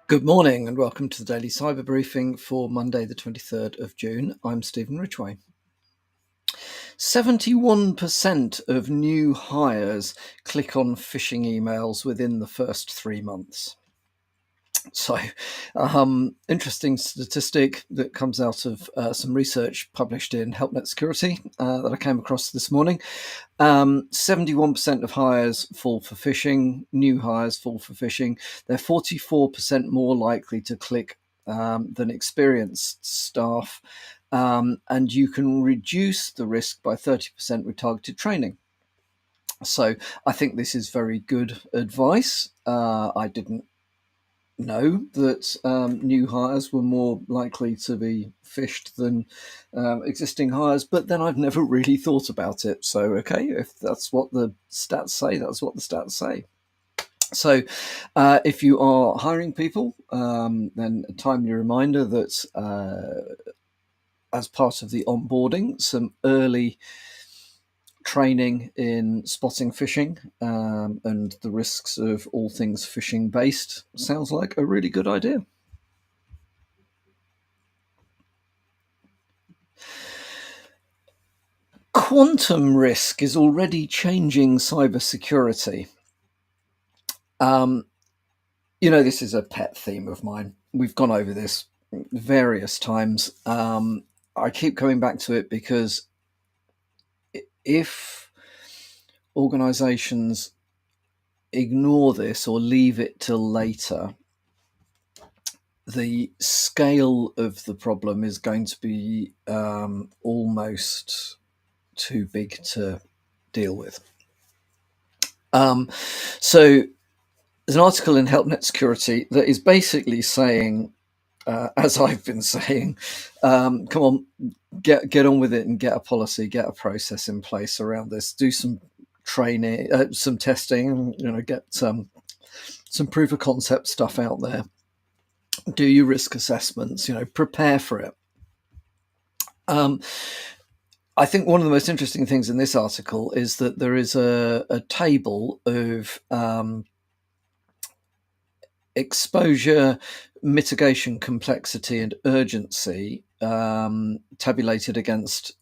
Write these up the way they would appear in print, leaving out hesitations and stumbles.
Good morning and welcome to the Daily Cyber Briefing for Monday, the 23rd of June. I'm Stephen Ridgway. 71% of new hires click on phishing emails within the first 3 months. So, interesting statistic that comes out of some research published in HelpNet Security that I came across this morning. 71% of hires fall for phishing, new hires fall for phishing. They're 44% more likely to click than experienced staff. And you can reduce the risk by 30% with targeted training. So I think this is very good advice. I didn't know that new hires were more likely to be phished than existing hires, but then I've never really thought about it. So, okay, if that's what the stats say, that's what the stats say. So, if you are hiring people, then a timely reminder that as part of the onboarding, some early training in spotting phishing and the risks of all things phishing based sounds like a really good idea. Quantum risk is already changing cybersecurity. This is a pet theme of mine. We've gone over this various times. I keep coming back to it because if organizations ignore this or leave it till later, the scale of the problem is going to be almost too big to deal with. So there's an article in HelpNet Security that is basically saying, as I've been saying, come on, get on with it and get a policy, get a process in place around this. Do some training, some testing. Get some proof of concept stuff out there. Do your risk assessments. Prepare for it. I think one of the most interesting things in this article is that there is a table of exposure, mitigation, complexity, and urgency tabulated against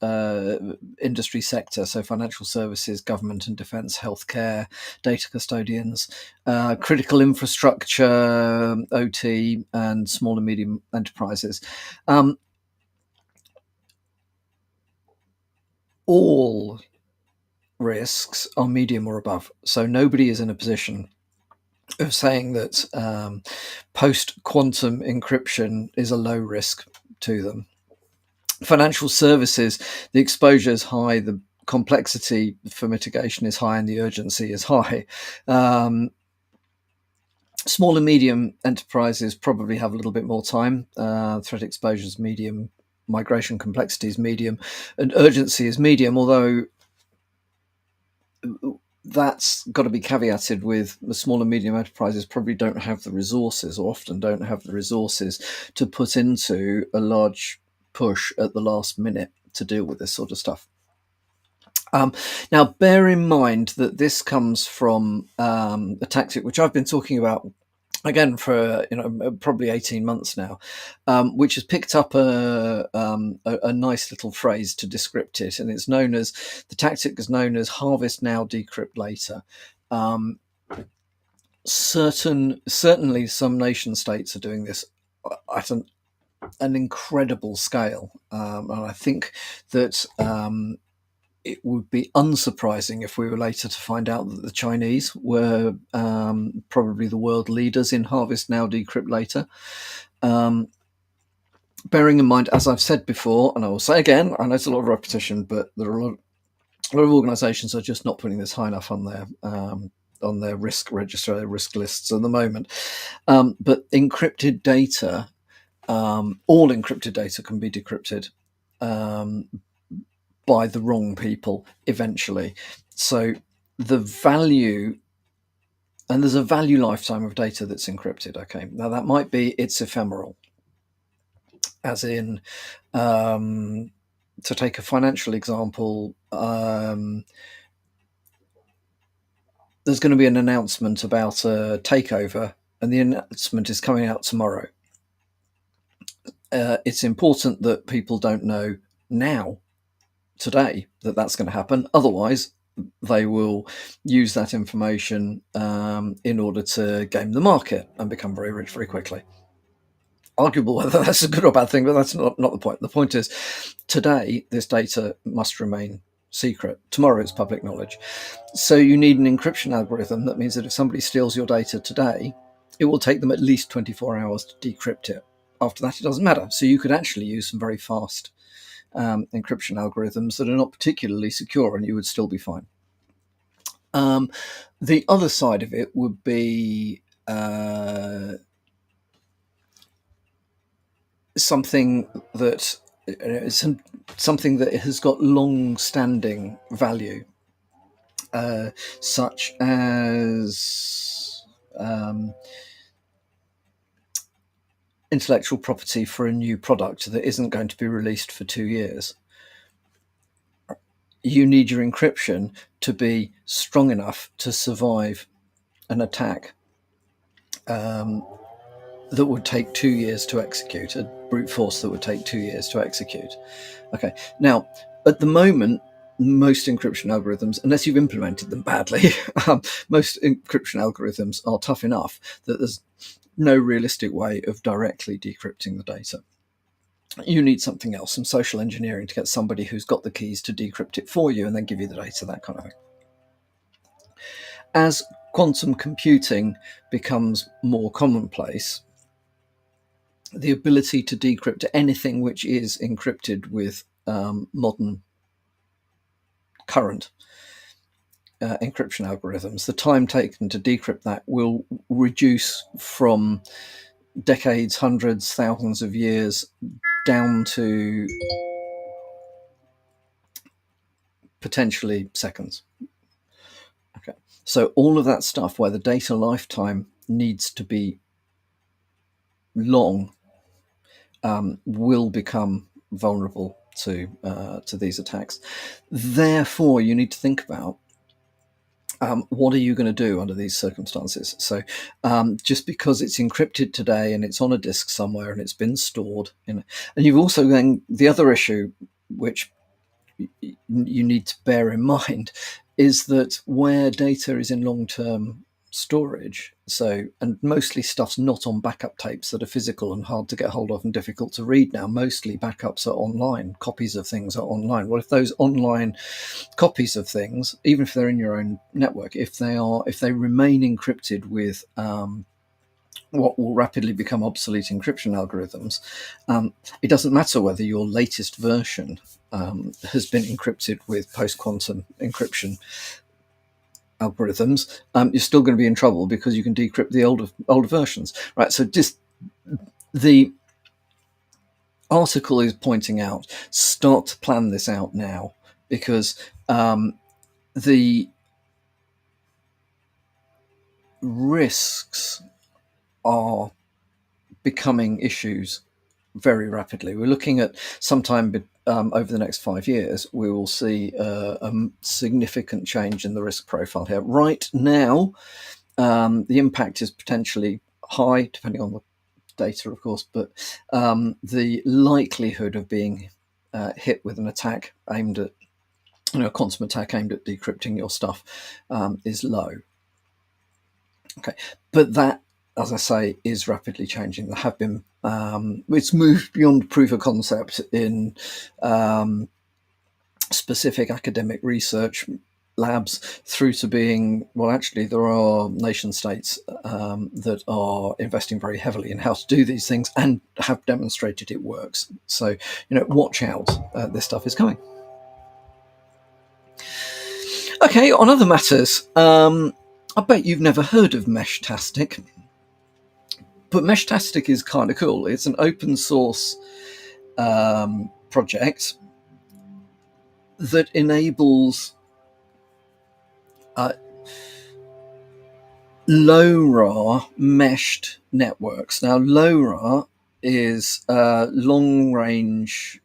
industry sector, so financial services, government and defence, healthcare, data custodians, critical infrastructure, OT, and small and medium enterprises. All risks are medium or above, so nobody is in a position of saying that post-quantum encryption is a low risk to them. Financial services, the exposure is high, the complexity for mitigation is high, and the urgency is high. Small and medium enterprises probably have a little bit more time. Threat exposure is medium, migration complexity is medium, and urgency is medium, although that's got to be caveated with the small and medium enterprises probably don't have the resources, or often don't have the resources, to put into a large push at the last minute to deal with this sort of stuff. Now, bear in mind that this comes from a tactic which I've been talking about again for probably 18 months now, which has picked up a nice little phrase to decrypt it, and it's known as, the tactic is known as harvest now, decrypt later. Certainly some nation states are doing this at an incredible scale, and I think that it would be unsurprising if we were later to find out that the Chinese were probably the world leaders in harvest now, decrypt later. Bearing in mind, as I've said before, and I will say again, I know it's a lot of repetition, but there are a lot of organisations are just not putting this high enough on their risk register, their risk lists at the moment. But encrypted data, all encrypted data can be decrypted by the wrong people eventually. So the value, and there's a value lifetime of data that's encrypted. Okay, now that might be it's ephemeral, as in, to take a financial example, there's going to be an announcement about a takeover, and the announcement is coming out tomorrow. It's important that people don't know now, today, that that's going to happen. Otherwise, they will use that information in order to game the market and become very rich very quickly. Arguable whether that's a good or bad thing, but that's not the point. The point is, today, this data must remain secret. Tomorrow, it's public knowledge. So you need an encryption algorithm. That means that if somebody steals your data today, it will take them at least 24 hours to decrypt it. After that, it doesn't matter. So you could actually use some very fast encryption algorithms that are not particularly secure, and you would still be fine. The other side of it would be something that has got long-standing value, such as intellectual property for a new product that isn't going to be released for 2 years. You need your encryption to be strong enough to survive an attack that would take 2 years to execute, a brute force that would take 2 years to execute. Okay, now, at the moment, most encryption algorithms, unless you've implemented them badly, most encryption algorithms are tough enough that there's no realistic way of directly decrypting the data. You need something else, some social engineering to get somebody who's got the keys to decrypt it for you and then give you the data, that kind of thing. As quantum computing becomes more commonplace, the ability to decrypt anything which is encrypted with modern current encryption algorithms, the time taken to decrypt that will reduce from decades, hundreds, thousands of years down to potentially seconds. Okay, so all of that stuff where the data lifetime needs to be long will become vulnerable to these attacks. Therefore, you need to think about what are you going to do under these circumstances? So just because it's encrypted today and it's on a disk somewhere and it's been stored, and you've also then the other issue which you need to bear in mind is that where data is in long-term storage, and mostly stuff's not on backup tapes that are physical and hard to get hold of and difficult to read now. Mostly backups are online, copies of things are online. Well, if those online copies of things, even if they're in your own network, if they remain encrypted with what will rapidly become obsolete encryption algorithms, it doesn't matter whether your latest version has been encrypted with post-quantum encryption algorithms. You're still going to be in trouble because you can decrypt the older versions, right? So just the article is pointing out, start to plan this out now, because the risks are becoming issues very rapidly. We're looking at sometime over the next 5 years, we will see a significant change in the risk profile here. Right now, the impact is potentially high, depending on the data, of course, but the likelihood of being hit with an attack aimed at, a quantum attack aimed at decrypting your stuff is low. Okay, but that, as I say, is rapidly changing. There have been, it's moved beyond proof of concept in specific academic research labs through to being, well, actually, there are nation states that are investing very heavily in how to do these things and have demonstrated it works. So, watch out, this stuff is coming. Okay, on other matters, I bet you've never heard of Meshtastic. But Meshtastic is kind of cool. It's an open source project that enables LoRa meshed networks. Now, LoRa is long-range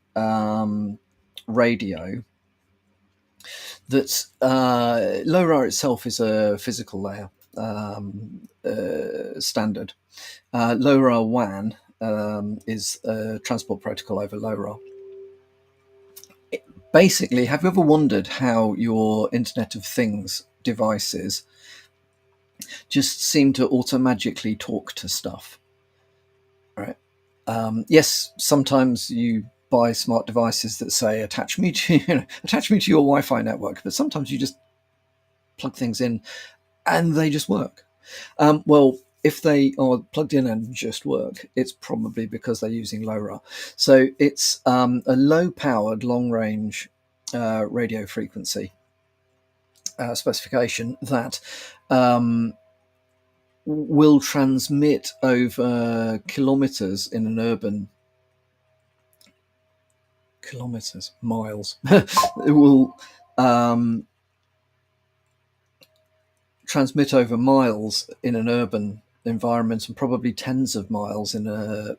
radio. That's LoRa itself is a physical layer. standard. LoRaWAN is a transport protocol over LoRa. Basically, have you ever wondered how your Internet of Things devices just seem to automatically talk to stuff? Right. Yes, sometimes you buy smart devices that say attach me to your Wi-Fi network, but sometimes you just plug things in and they just work. Well, if they are plugged in and just work, it's probably because they're using LoRa. So it's a low-powered, long-range radio frequency specification that will transmit over kilometers in an urban miles. It will transmit over miles in an urban environment and probably tens of miles in a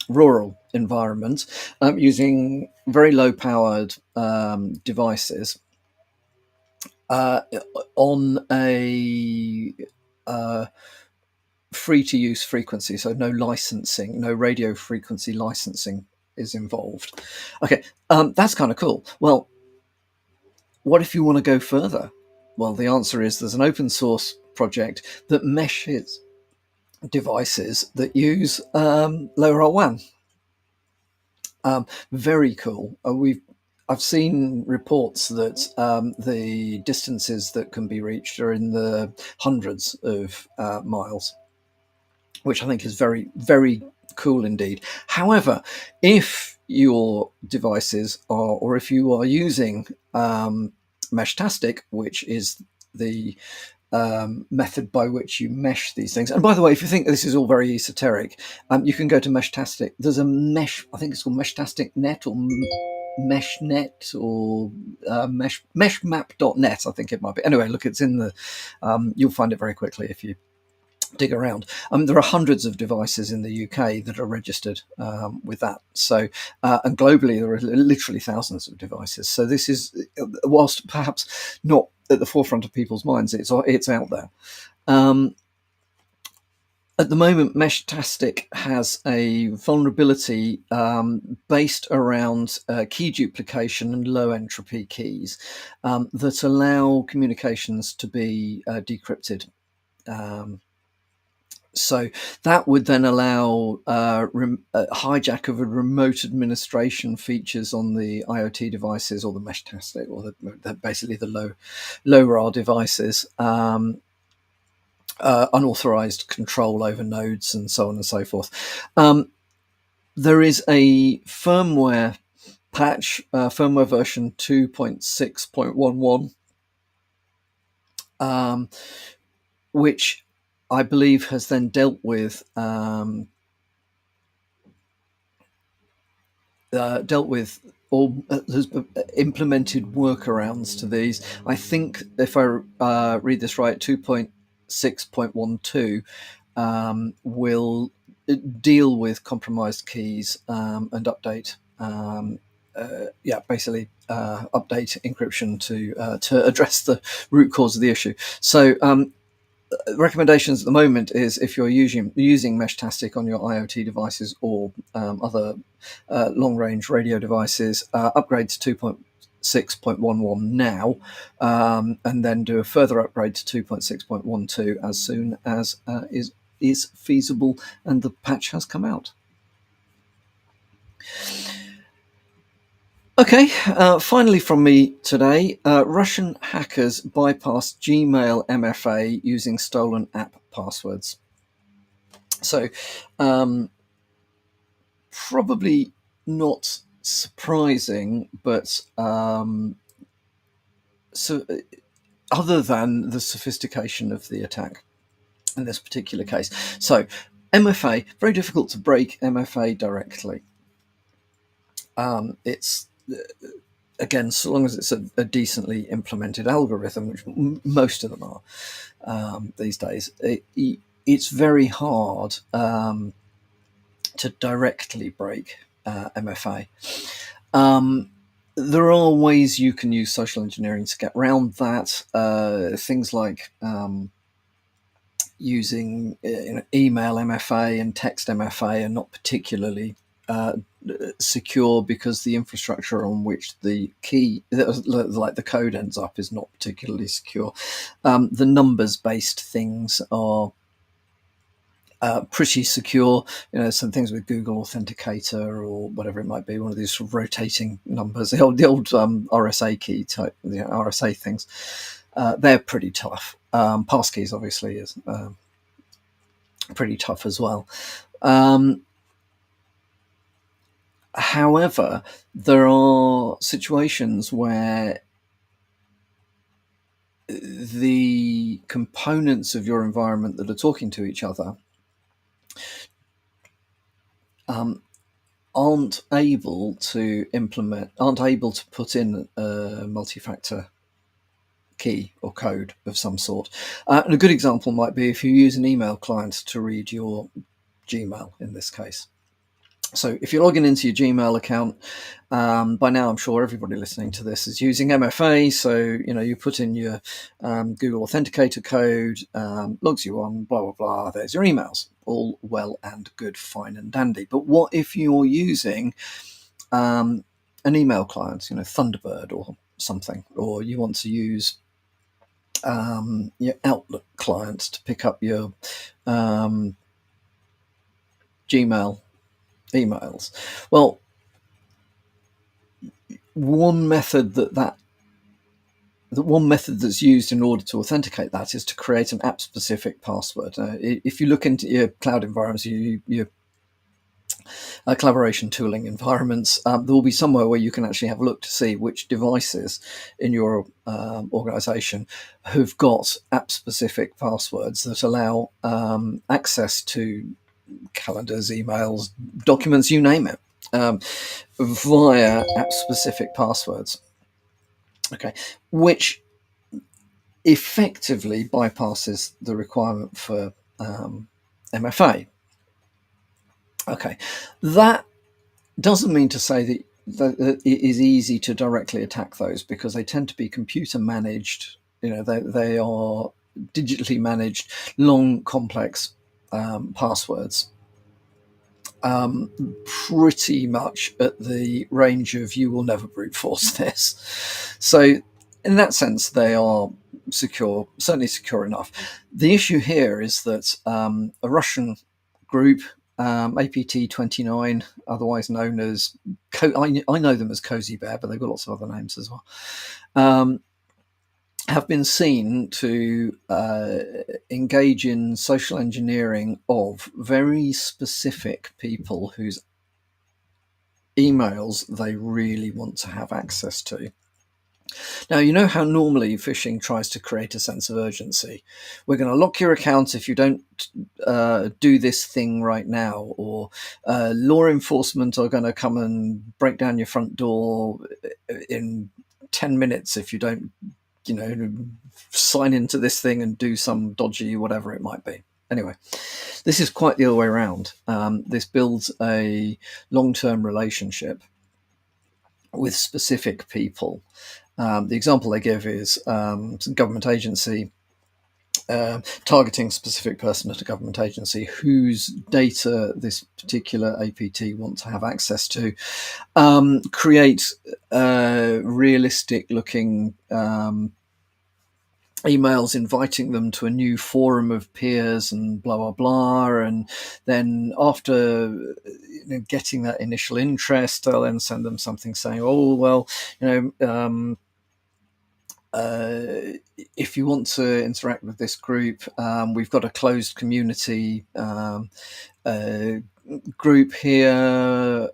rural environment using very low powered devices on a free to use frequency, so no licensing, no radio frequency licensing is involved. Okay, that's kind of cool. Well, what if you want to go further? Well, the answer is there's an open source project that meshes devices that use LoRaWAN. Very cool. I've seen reports that the distances that can be reached are in the hundreds of miles, which I think is very, very cool indeed. However, if your devices are, or if you are using Meshtastic, which is the method by which you mesh these things. And by the way, if you think this is all very esoteric, you can go to Meshtastic. There's a mesh, I think it's called Meshtastic Net or MeshNet or meshmap.net, I think it might be. Anyway, look, it's in the, you'll find it very quickly if you dig around. There are hundreds of devices in the UK that are registered with that. So, and globally, there are literally thousands of devices. So this is, whilst perhaps not at the forefront of people's minds, it's out there. At the moment, Meshtastic has a vulnerability based around key duplication and low entropy keys that allow communications to be decrypted. So that would then allow hijack of a remote administration features on the IoT devices or the Meshtastic or basically the LoRa devices, unauthorized control over nodes and so on and so forth. There is a firmware patch, firmware version 2.6.11, which I believe has then dealt with or has implemented workarounds to these. I think if I read this right, 2.6.12 will deal with compromised keys and update. Basically update encryption to address the root cause of the issue. So recommendations at the moment is if you're using Meshtastic on your IoT devices or other long-range radio devices, upgrade to 2.6.11 now, and then do a further upgrade to 2.6.12 as soon as is feasible and the patch has come out. Okay, finally from me today, Russian hackers bypassed Gmail MFA using stolen app passwords. So, probably not surprising, but so other than the sophistication of the attack in this particular case. So, MFA, very difficult to break MFA directly. It's again, so long as it's a decently implemented algorithm, which most of them are these days, it's very hard to directly break MFA. There are ways you can use social engineering to get around that. Things like using email MFA and text MFA are not particularly secure, because the infrastructure on which the key, like the code, ends up is not particularly secure. The numbers-based things are pretty secure. Some things with Google Authenticator or whatever it might be, one of these sort of rotating numbers, the old RSA key type, the RSA things, they're pretty tough. Passkeys obviously is pretty tough as well. However, there are situations where the components of your environment that are talking to each other aren't able to put in a multi-factor key or code of some sort. And a good example might be if you use an email client to read your Gmail in this case. So if you're logging into your Gmail account, by now I'm sure everybody listening to this is using MFA. So, you put in your Google Authenticator code, logs you on, blah, blah, blah. There's your emails. All well and good, fine and dandy. But what if you're using an email client, Thunderbird or something, or you want to use your Outlook client to pick up your Gmail emails? Well, one method that's used in order to authenticate that is to create an app-specific password. If you look into your cloud environments, your collaboration tooling environments, there will be somewhere where you can actually have a look to see which devices in your organization have got app-specific passwords that allow access to calendars, emails, documents, you name it, via app-specific passwords. Okay, which effectively bypasses the requirement for MFA. Okay, that doesn't mean to say that it is easy to directly attack those, because they tend to be computer managed. They are digitally managed, long, complex passwords. Pretty much at the range of you will never brute force this. So in that sense, they are secure, certainly secure enough. The issue here is that a Russian group, APT29, otherwise known as, I know them as Cozy Bear, but they've got lots of other names as well, have been seen to engage in social engineering of very specific people whose emails they really want to have access to. Now, you know how normally phishing tries to create a sense of urgency. We're going to lock your account if you don't do this thing right now, or law enforcement are going to come and break down your front door in 10 minutes if you don't sign into this thing and do some dodgy whatever it might be. Anyway, this is quite the other way around. This builds a long-term relationship with specific people. The example they give is some government agency targeting a specific person at a government agency whose data this particular APT wants to have access to, create realistic looking emails inviting them to a new forum of peers and blah, blah, blah. And then after getting that initial interest, they'll then send them something saying, oh, well, if you want to interact with this group, we've got a closed community group here.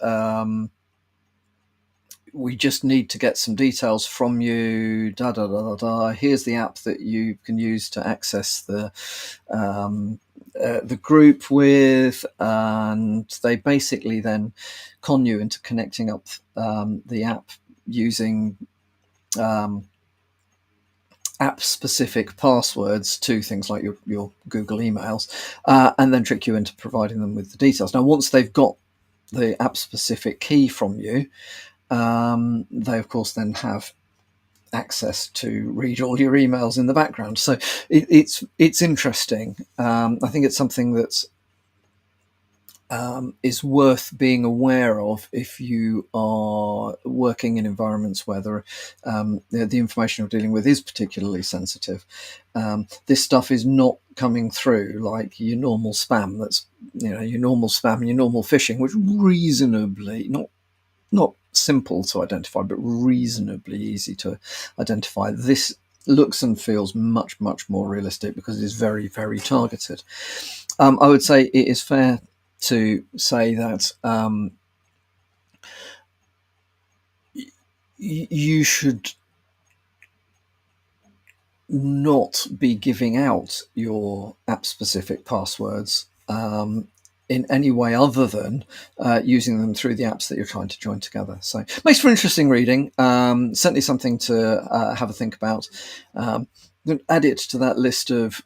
We just need to get some details from you. Here's the app that you can use to access the group with, and they basically then con you into connecting up the app using app-specific passwords to things like your Google emails, and then trick you into providing them with the details. Now, once they've got the app-specific key from you, they of course then have access to read all your emails in the background. So it's interesting. I think it's something that's is worth being aware of if you are working in environments where the information you're dealing with is particularly sensitive. This stuff is not coming through like your normal spam. That's your normal spam and your normal phishing, which reasonably not simple to identify, but reasonably easy to identify. This looks and feels much more realistic because it is very targeted. I would say it is fair to say that you should not be giving out your app-specific passwords in any way other than using them through the apps that you're trying to join together. So it makes for interesting reading. Certainly something to have a think about. Add it to that list of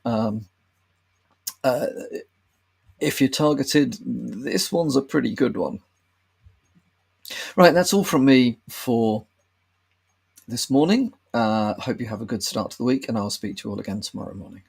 if you're targeted, this one's a pretty good one. Right, that's all from me for this morning. Hope you have a good start to the week, and I'll speak to you all again tomorrow morning.